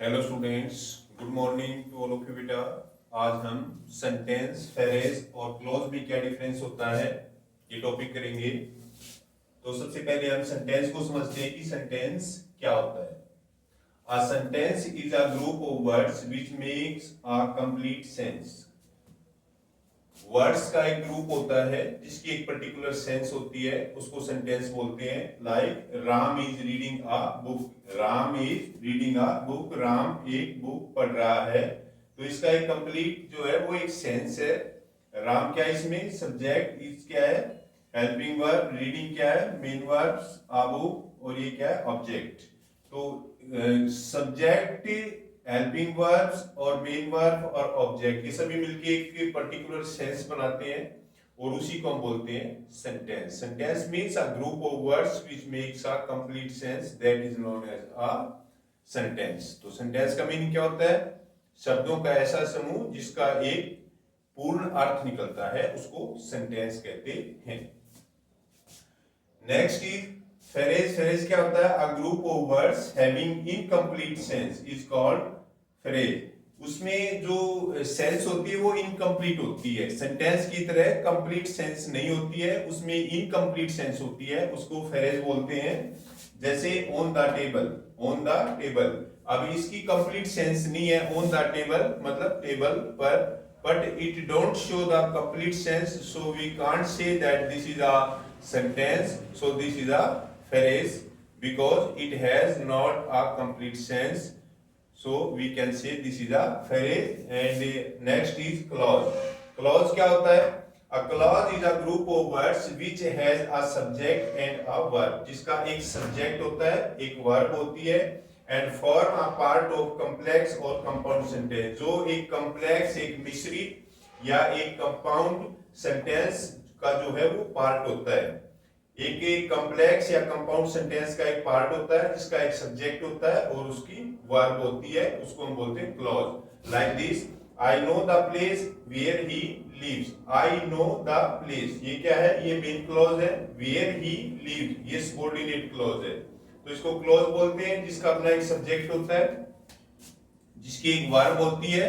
Hello students, good morning to all of you बेटा। आज हम सेंटेंस, फ्रेज और क्लॉज में क्या डिफरेंस होता है ये टॉपिक करेंगे। तो सबसे पहले हम सेंटेंस को समझते हैं कि सेंटेंस क्या होता है। A sentence is a group of words which makes a complete sense. Words का एक ग्रुप होता है जिसकी एक पर्टिकुलर सेंस होती है, उसको सेंटेंस बोलते हैं। Like Ram is reading a book, Ram is reading a book, Ram एक बुक पढ़ रहा है। तो इसका एक कंप्लीट जो है वो एक सेंस है। राम क्या है इसमें, सब्जेक्ट, इज क्या है हेल्पिंग वर्ब, रीडिंग क्या है मेन वर्ब अ बुक, और ये क्या है ऑब्जेक्ट। तो सब्जेक्ट, हेल्पिंग वर्ब्स और मेन वर्ब और ऑब्जेक्ट, ये सभी मिलके एक पर्टिकुलर सेंस बनाते हैं और उसी को हम बोलते हैं sentence. Sentence means a group of words which makes a complete sense, that is known as a sentence. तो सेंटेंस का मीनिंग क्या होता है, शब्दों का ऐसा समूह जिसका एक पूर्ण अर्थ निकलता है, उसको सेंटेंस कहते हैं। Next is phrase. फ्रेज क्या होता है, अ group of words having incomplete sense is called phrase. उसमें जो सेंस होती है वो इनकम्प्लीट होती है, सेंटेंस की तरह कंप्लीट सेंस नहीं होती है, उसमें इनकम्प्लीट सेंस होती है, उसको फ्रेज बोलते हैं। जैसे on the table, on the table, अब इसकी कंप्लीट सेंस नहीं है ऑन द टेबल मतलब टेबल पर, but it don't show the complete sense, so we can't say that this is a sentence, so this is a phrase because it has not a complete sense, so we can say this is a phrase. And next is clause. Clause क्या होता है, a clause is a group of words which has a subject and a verb, जिसका एक subject होता है एक verb होती है, and form a part of complex और कंपाउंड सेंटेंस, जो एक कॉम्प्लेक्स, एक मिश्रित या एक कंपाउंड सेंटेंस का जो है वो पार्ट होता है। एक कॉम्प्लेक्स या कंपाउंड सेंटेंस का एक पार्ट होता है जिसका एक सब्जेक्ट होता है और उसकी वर्ब होती है, उसको हम बोलते हैं clause. Like this, I know the place where he lives, I know the place, ये क्या है, ये मेन क्लॉज है। वेयर ही लिव्स ये सबऑर्डिनेट क्लॉज है, तो इसको क्लॉज बोलते हैं जिसका अपना एक सब्जेक्ट होता है, जिसकी एक वर्ब होती है,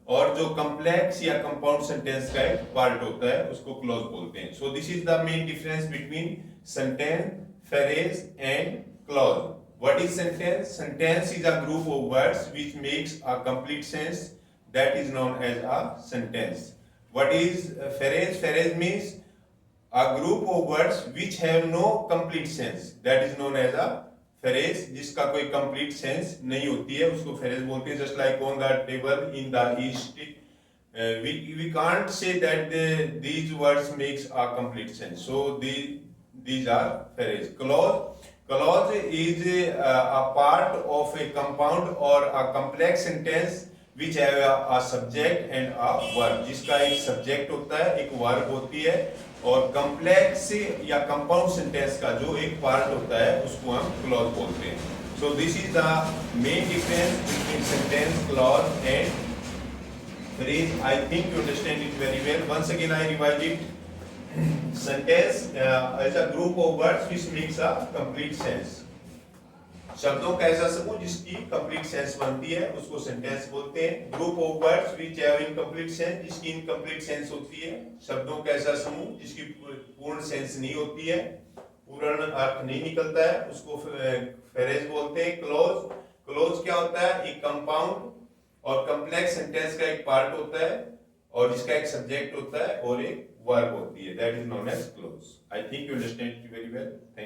और जो कॉम्प्लेक्स या कंपाउंड सेंटेंस का एक पार्ट होता है उसको क्लॉज बोलते हैं। So this is the main difference between sentence, phrase and clause. What is sentence? Sentence is a group of words which makes a complete sense, that is known as a sentence. What is phrase? Phrase means a group of words which have no complete sense, that is known as a phrase, जिसका कोई complete sense नहीं होती है उसको phrase बोलते हैं। just like on the table, in the east, we can't say that these words makes a complete sense, so these are phrase. Clause is a part of a compound or a complex sentence which have a subject and a verb, जिसका एक subject होता है एक verb होती है, और complex या compound sentence का जो एक पार्ट होता है उसको हम क्लॉज बोलते हैं। So this is the main difference between sentence, clause and phrase. I think you understand it very well. Once again I revise it. Sentence is a group of words which makes a complete sense, शब्दों का ऐसा समूह जिसकी complete sense बनती है उसको sentence बोलते हैं। Group of words which have incomplete sense, जिसकी इनकम्प्लीट सेंस होती है, शब्दों का ऐसा समूह जिसकी पूर्ण सेंस नहीं होती है, पूर्ण अर्थ नहीं निकलता है, उसको फ्रेज बोलते हैं। क्लॉज, क्लॉज क्या होता है, एक कंपाउंड और कॉम्प्लेक्स सेंटेंस का एक पार्ट होता है और जिसका एक सब्जेक्ट होता है और एक वर्ब होती है, that is known as clause. I think you understand it very well. Thank